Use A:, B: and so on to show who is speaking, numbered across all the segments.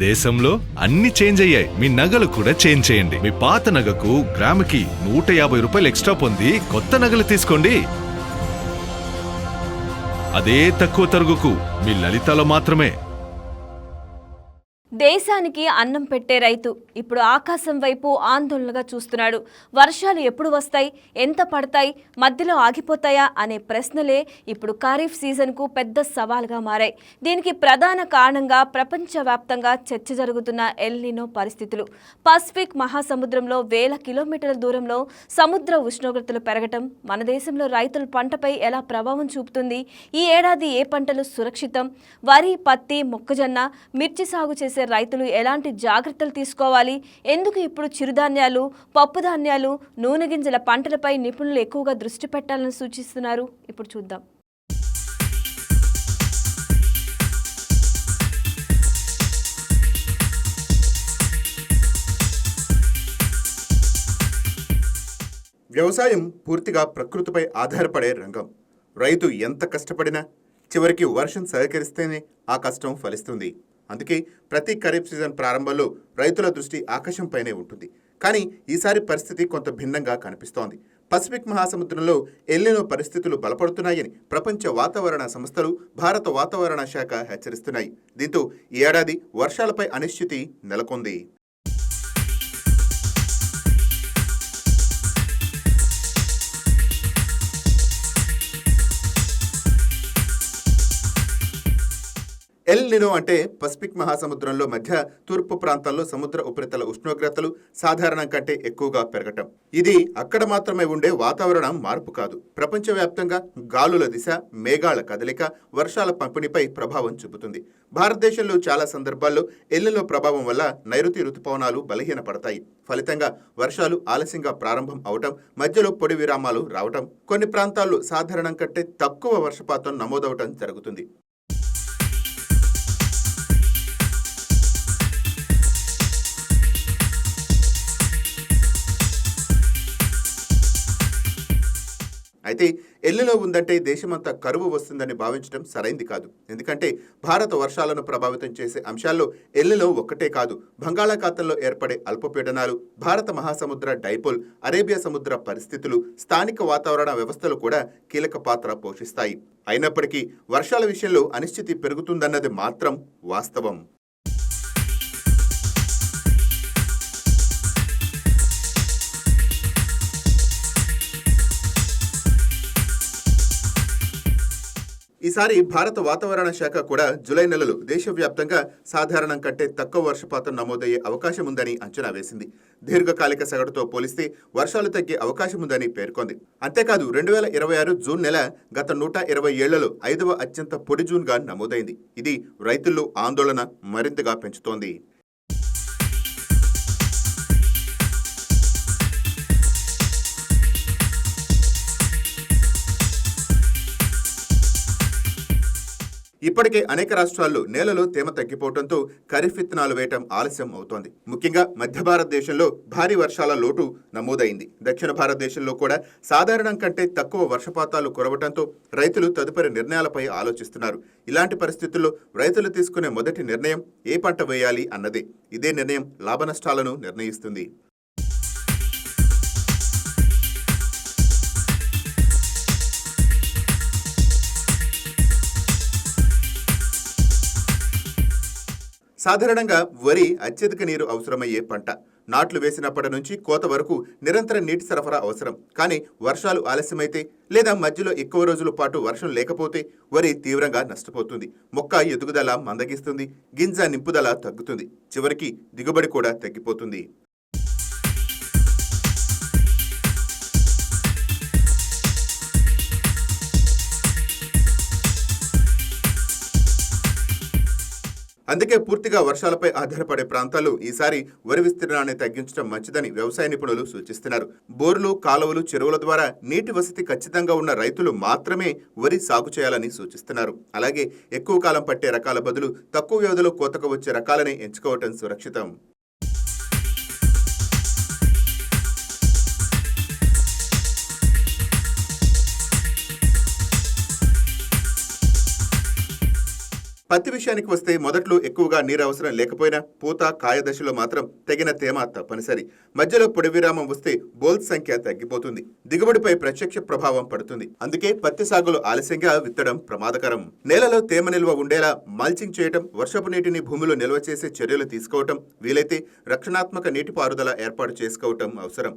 A: దేశంలో అన్ని చేంజ్ అయ్యాయి. మీ నగలు కూడా చేంజ్ చేయండి. మీ పాత నగకు గ్రాముకి 150 రూపాయలు ఎక్స్ట్రా పొంది కొత్త నగలు తీసుకోండి. అదే తక్కువ తరుగుకు మీ లలితలో మాత్రమే.
B: దేశానికి అన్నం పెట్టే రైతు ఇప్పుడు ఆకాశం వైపు ఆందోళనగా చూస్తున్నాడు. వర్షాలు ఎప్పుడు వస్తాయి, ఎంత పడతాయి, మధ్యలో ఆగిపోతాయా అనే ప్రశ్నలే ఇప్పుడు ఖరీఫ్ సీజన్కు పెద్ద సవాల్గా మారాయి. దీనికి ప్రధాన కారణంగా ప్రపంచవ్యాప్తంగా చర్చ జరుగుతున్న ఎల్ నినో పరిస్థితులు. పసిఫిక్ మహాసముద్రంలో వేల కిలోమీటర్ల దూరంలో సముద్ర ఉష్ణోగ్రతలు పెరగటం మన దేశంలో రైతుల పంటపై ఎలా ప్రభావం చూపుతుంది, ఈ ఏడాది ఏ పంటలు సురక్షితం, వరి, పత్తి, మొక్కజొన్న, మిర్చి సాగు చేసే రైతులు ఎలాంటి జాగ్రత్తలు తీసుకోవాలి, ఎందుకు ఇప్పుడు చిరుధాన్యాలు, పప్పు ధాన్యాలు, నూనె గింజల పంటలపై నిపుణులు ఎక్కువగా దృష్టి పెట్టాలని సూచిస్తున్నారు. ఇప్పుడు చూద్దాం.
C: వ్యవసాయం పూర్తిగా ప్రకృతిపై ఆధారపడే రంగం. రైతు ఎంత కష్టపడినా చివరికి వర్షం సహకరిస్తేనే ఆ కష్టం ఫలిస్తుంది. అందుకే ప్రతి ఖరీఫ్ సీజన్ ప్రారంభంలో రైతుల దృష్టి ఆకాశంపైనే ఉంటుంది. కానీ ఈసారి పరిస్థితి కొంత భిన్నంగా కనిపిస్తోంది. పసిఫిక్ మహాసముద్రంలో ఎల్ నినో పరిస్థితులు బలపడుతున్నాయని ప్రపంచ వాతావరణ సంస్థలు, భారత వాతావరణ శాఖ హెచ్చరిస్తున్నాయి. దీంతో ఈ ఏడాది వర్షాలపై అనిశ్చితి నెలకొంది. ఎల్ నినో అంటే పసిఫిక్ మహాసముద్రంలో మధ్య తూర్పు ప్రాంతాల్లో సముద్ర ఉపరితల ఉష్ణోగ్రతలు సాధారణం కంటే ఎక్కువగా పెరగటం. ఇది అక్కడ మాత్రమే ఉండే వాతావరణ మార్పు కాదు. ప్రపంచవ్యాప్తంగా గాలుల దిశ, మేఘాల కదలిక, వర్షాల పంపిణీపై ప్రభావం చూపుతుంది. భారతదేశంలో చాలా సందర్భాల్లో ఎల్ నినో ప్రభావం వల్ల నైరుతి రుతుపవనాలు బలహీనపడతాయి. ఫలితంగా వర్షాలు ఆలస్యంగా ప్రారంభం అవటం, మధ్యలో పొడి విరామాలు రావటం, కొన్ని ప్రాంతాల్లో సాధారణం కంటే తక్కువ వర్షపాతం నమోదవటం జరుగుతుంది. అయితే ఎల్ నినో ఉందంటే దేశమంతా కరువు వస్తుందని భావించడం సరైంది కాదు. ఎందుకంటే భారత వర్షాలను ప్రభావితం చేసే అంశాల్లో ఎల్ నినో ఒక్కటే కాదు. బంగాళాఖాతంలో ఏర్పడే అల్పపీడనాలు, భారత మహాసముద్ర డైపోల్, అరేబియా సముద్ర పరిస్థితులు, స్థానిక వాతావరణ వ్యవస్థలు కూడా కీలక పాత్ర పోషిస్తాయి. అయినప్పటికీ వర్షాల విషయంలో అనిశ్చితి పెరుగుతుందన్నది మాత్రం వాస్తవం. ఈసారి భారత వాతావరణ శాఖ కూడా జూలై నెలలో దేశవ్యాప్తంగా సాధారణం కంటే తక్కువ వర్షపాతం నమోదయ్యే అవకాశం ఉందని అంచనా వేసింది. దీర్ఘకాలిక సగటుతో పోలిస్తే వర్షాలు తగ్గే అవకాశం ఉందని పేర్కొంది. అంతేకాదు 2026 జూన్ నెల గత 120 ఏళ్లలో 5వ అత్యంత పొడి జూన్గా నమోదైంది. ఇది రైతుల్లో ఆందోళన మరింతగా పెంచుతోంది. ఇప్పటికే అనేక రాష్ట్రాల్లో నేలలో తేమ తగ్గిపోవడంతో ఖరీఫ్ విత్తనాలు వేయటం ఆలస్యం అవుతోంది. ముఖ్యంగా మధ్య భారతదేశంలో భారీ వర్షాల లోటు నమోదైంది. దక్షిణ భారతదేశంలో కూడా సాధారణం కంటే తక్కువ వర్షపాతాలు కురవటంతో రైతులు తదుపరి నిర్ణయాలపై ఆలోచిస్తున్నారు. ఇలాంటి పరిస్థితుల్లో రైతులు తీసుకునే మొదటి నిర్ణయం ఏ పంట వేయాలి అన్నదే. ఇదే నిర్ణయం లాభనష్టాలను నిర్ణయిస్తుంది. సాధారణంగా వరి అత్యధిక నీరు అవసరమయ్యే పంట. నాట్లు వేసినప్పటి నుంచి కోత వరకు నిరంతర నీటి సరఫరా అవసరం. కానీ వర్షాలు ఆలస్యమైతే లేదా మధ్యలో ఎక్కువ రోజుల పాటు వర్షం లేకపోతే వరి తీవ్రంగా నష్టపోతుంది. మొక్క ఎదుగుదల మందగిస్తుంది, గింజ నింపుదల తగ్గుతుంది, చివరికి దిగుబడి కూడా తగ్గిపోతుంది. అందుకే పూర్తిగా వర్షాలపై ఆధారపడే ప్రాంతాలు ఈసారి వరి విస్తీర్ణాన్ని తగ్గించడం మంచిదని వ్యవసాయ నిపుణులు సూచిస్తున్నారు. బోర్లు, కాలువలు, చెరువుల ద్వారా నీటి వసతి ఖచ్చితంగా ఉన్న రైతులు మాత్రమే వరి సాగు చేయాలని సూచిస్తున్నారు. అలాగే ఎక్కువ కాలం పట్టే రకాల బదులు తక్కువ వ్యవధిలో కోతకు వచ్చే రకాలనే ఎంచుకోవటం సురక్షితం. పత్తి విషయానికి వస్తే మొదట్లో ఎక్కువగా నీరు అవసరం లేకపోయినా పూత కాయ దశలో మాత్రం తగిన తేమ తప్పనిసరి. మధ్యలో పొడి విరామం వస్తే బోల్స్ సంఖ్య తగ్గిపోతుంది, దిగుబడిపై ప్రత్యక్ష ప్రభావం పడుతుంది. అందుకే పత్తి సాగులో ఆలస్యంగా విత్తడం ప్రమాదకరం. నేలలో తేమ నిల్వ ఉండేలా మల్చింగ్ చేయటం, వర్షపు నీటిని భూమిలో నిల్వ చేసే చర్యలు తీసుకోవటం, వీలైతే రక్షణాత్మక నీటిపారుదల ఏర్పాటు చేసుకోవటం అవసరం.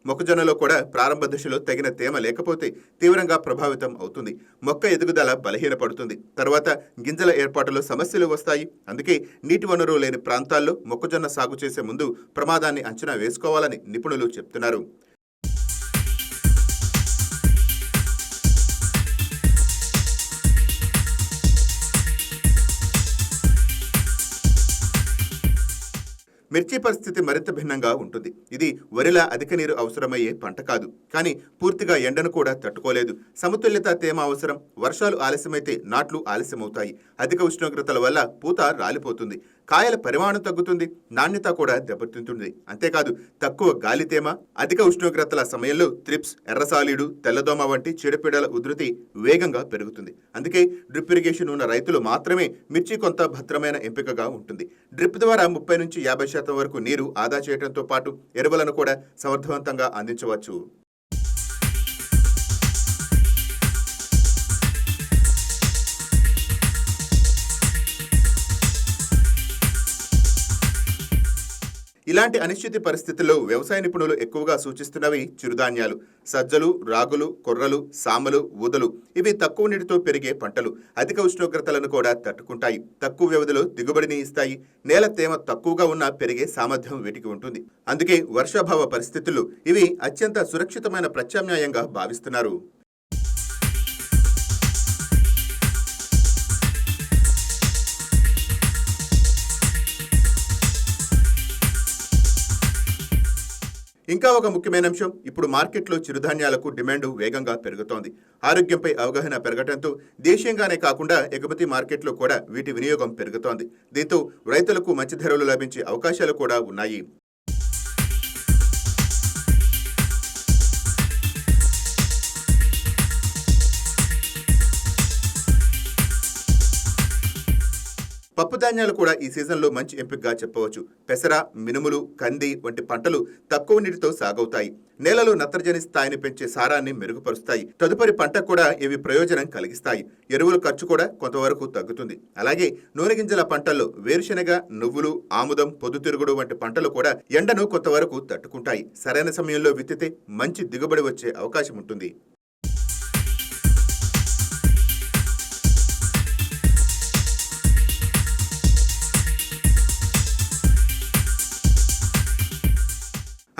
C: మొక్కజొన్నలో కూడా ప్రారంభ దశలో తగిన తేమ లేకపోతే తీవ్రంగా ప్రభావితం అవుతుంది. మొక్క ఎదుగుదల బలహీనపడుతుంది. తర్వాత గింజల ఏర్పాటులో సమస్యలు వస్తాయి. అందుకే నీటి వనరు లేని ప్రాంతాల్లో మొక్కజొన్న సాగు చేసే ముందు ప్రమాదాన్ని అంచనా వేసుకోవాలని నిపుణులు చెప్తున్నారు. మిర్చి పరిస్థితి మరింత భిన్నంగా ఉంటుంది. ఇది వరిలా అధిక నీరు అవసరమయ్యే పంట కాదు, కానీ పూర్తిగా ఎండను కూడా తట్టుకోలేదు. సమతుల్యత తేమ అవసరం. వర్షాలు ఆలస్యమైతే నాట్లు ఆలస్యమవుతాయి. అధిక ఉష్ణోగ్రతల వల్ల పూత రాలిపోతుంది. కాయల పరిమాణం తగ్గుతుంది, నాణ్యత కూడా దెబ్బతింటుంది. అంతేకాదు తక్కువ గాలి తేమ, అధిక ఉష్ణోగ్రతల సమయంలో త్రిప్స్, ఎర్రసాలీడు, తెల్లదోమ వంటి చీడపీడల ఉధృతి వేగంగా పెరుగుతుంది. అందుకే డ్రిప్ ఇరిగేషన్ ఉన్న రైతులు మాత్రమే మిర్చి కొంత భద్రమైన ఎంపికగా ఉంటుంది. డ్రిప్ ద్వారా 30 నుంచి 50% వరకు నీరు ఆదా చేయడంతో పాటు ఎరువులను కూడా సమర్థవంతంగా అందించవచ్చు. ఇలాంటి అనిశ్చిత పరిస్థితుల్లో వ్యవసాయ నిపుణులు ఎక్కువగా సూచిస్తున్నవి చిరుధాన్యాలు. సజ్జలు, రాగులు, కొర్రలు, సామలు, ఊదలు. ఇవి తక్కువ నీటితో పెరిగే పంటలు. అధిక ఉష్ణోగ్రతలను కూడా తట్టుకుంటాయి. తక్కువ వ్యవధిలో దిగుబడిని ఇస్తాయి. నేల తేమ తక్కువగా ఉన్నా పెరిగే సామర్థ్యం వీటికి ఉంటుంది. అందుకే వర్షాభావ పరిస్థితుల్లో ఇవి అత్యంత సురక్షితమైన ప్రత్యామ్నాయంగా భావిస్తున్నారు. ఇంకా ఒక ముఖ్యమైన అంశం, ఇప్పుడు మార్కెట్లో చిరుధాన్యాలకు డిమాండ్ వేగంగా పెరుగుతోంది. ఆరోగ్యంపై అవగాహన పెరగడంతో దేశీయంగానే కాకుండా ఎగుమతి మార్కెట్లో కూడా వీటి వినియోగం పెరుగుతోంది. దీంతో రైతులకు మంచి ధరలు లభించే అవకాశాలు కూడా ఉన్నాయి. పప్పు ధాన్యాలు కూడా ఈ సీజన్లో మంచి ఎంపికగా చెప్పవచ్చు. పెసర, మినుములు, కంది వంటి పంటలు తక్కువ నీటితో సాగవుతాయి. నేలలో నత్రజని స్థాయిని పెంచే సారాన్ని మెరుగుపరుస్తాయి. తదుపరి పంట కూడా ఇవి ప్రయోజనం కలిగిస్తాయి. ఎరువుల ఖర్చు కూడా కొంతవరకు తగ్గుతుంది. అలాగే నూనె గింజల పంటల్లో వేరుశెనగ, నువ్వులు, ఆముదం, పొద్దుతిరుగుడు వంటి పంటలు కూడా ఎండను కొంతవరకు తట్టుకుంటాయి. సరైన సమయంలో విత్తితే మంచి దిగుబడి వచ్చే అవకాశం ఉంటుంది.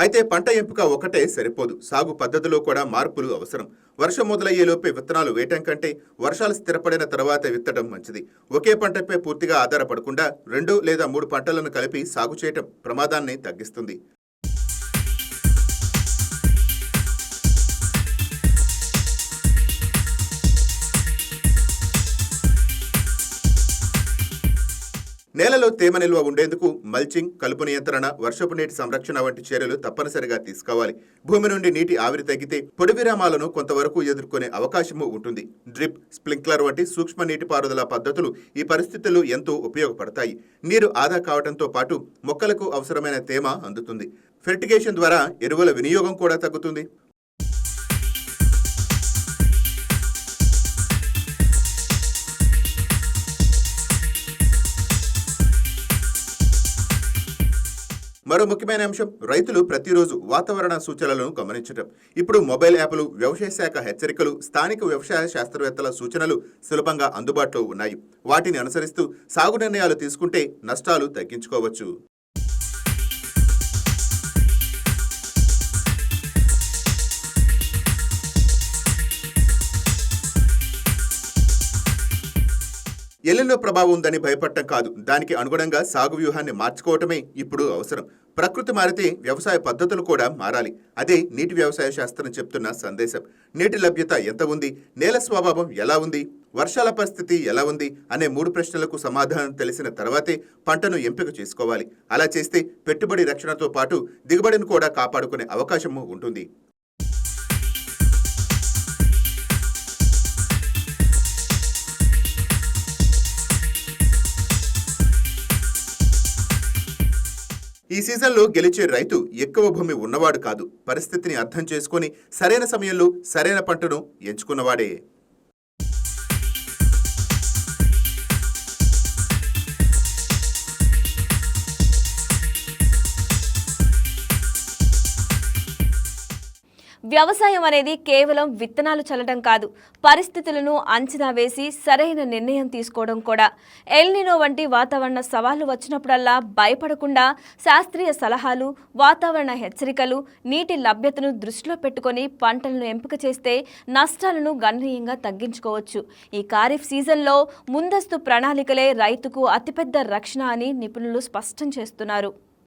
C: అయితే పంట ఎంపిక ఒకటే సరిపోదు. సాగు పద్ధతిలో కూడా మార్పులు అవసరం. వర్షం మొదలయ్యేలోపే విత్తనాలు వేయటం కంటే వర్షాలు స్థిరపడిన తర్వాత విత్తడం మంచిది. ఒకే పంటపై పూర్తిగా ఆధారపడకుండా 2 లేదా 3 పంటలను కలిపి సాగు చేయటం ప్రమాదాన్ని తగ్గిస్తుంది. నేలలో తేమ నిల్వ ఉండేందుకు మల్చింగ్, కలుపు నియంత్రణ, వర్షపు నీటి సంరక్షణ వంటి చర్యలు తప్పనిసరిగా తీసుకోవాలి. భూమి నుండి నీటి ఆవిరి తగ్గితే పొడి విరామాలను కొంతవరకు ఎదుర్కొనే అవకాశము ఉంటుంది. డ్రిప్, స్ప్రింక్లర్ వంటి సూక్ష్మ నీటిపారుదల పద్ధతులు ఈ పరిస్థితుల్లో ఎంతో ఉపయోగపడతాయి. నీరు ఆదా కావడంతో పాటు మొక్కలకు అవసరమైన తేమ అందుతుంది. ఫెర్టిగేషన్ ద్వారా ఎరువుల వినియోగం కూడా తగ్గుతుంది. మరో ముఖ్యమైన అంశం, రైతులు ప్రతిరోజు వాతావరణ సూచనలను గమనించడం. ఇప్పుడు మొబైల్ యాప్లు, వ్యవసాయ శాఖ హెచ్చరికలు, స్థానిక వ్యవసాయ శాస్త్రవేత్తల సూచనలు సులభంగా అందుబాటులో ఉన్నాయి. వాటిని అనుసరిస్తూ సాగు నిర్ణయాలు తీసుకుంటే నష్టాలు తగ్గించుకోవచ్చు. ఎల్నినో ప్రభావం ఉందని భయపడటం కాదు, దానికి అనుగుణంగా సాగు వ్యూహాన్ని మార్చుకోవటమే ఇప్పుడు అవసరం. ప్రకృతి మారితే వ్యవసాయ పద్ధతులు కూడా మారాలి. అదే నీటి వ్యవసాయ శాస్త్రం చెప్తున్న సందేశం. నీటి లభ్యత ఎంత ఉంది, నేల స్వభావం ఎలా ఉంది, వర్షాల పరిస్థితి ఎలా ఉంది అనే 3 ప్రశ్నలకు సమాధానం తెలిసిన తర్వాతే పంటను ఎంపిక చేసుకోవాలి. అలా చేస్తే పెట్టుబడి రక్షణతో పాటు దిగుబడిని కూడా కాపాడుకునే అవకాశము ఉంటుంది. ఈ సీజన్లో గెలిచే రైతు ఎక్కువ భూమి ఉన్నవాడు కాదు, పరిస్థితిని అర్థం చేసుకొని సరైన సమయంలో సరైన పంటను ఎంచుకున్నవాడే.
B: వ్యవసాయం అనేది కేవలం విత్తనాలు చల్లడం కాదు, పరిస్థితులను అంచనా వేసి సరైన నిర్ణయం తీసుకోవడం కూడా. ఎల్ నినో వంటి వాతావరణ సవాళ్లు వచ్చినప్పుడల్లా భయపడకుండా శాస్త్రీయ సలహాలు, వాతావరణ హెచ్చరికలు, నీటి లభ్యతను దృష్టిలో పెట్టుకొని పంటలను ఎంపిక చేస్తే నష్టాలను గణనీయంగా తగ్గించుకోవచ్చు. ఈ ఖరీఫ్ సీజన్లో ముందస్తు ప్రణాళికలే రైతుకు అతిపెద్ద రక్షణ అని నిపుణులు స్పష్టం చేస్తున్నారు.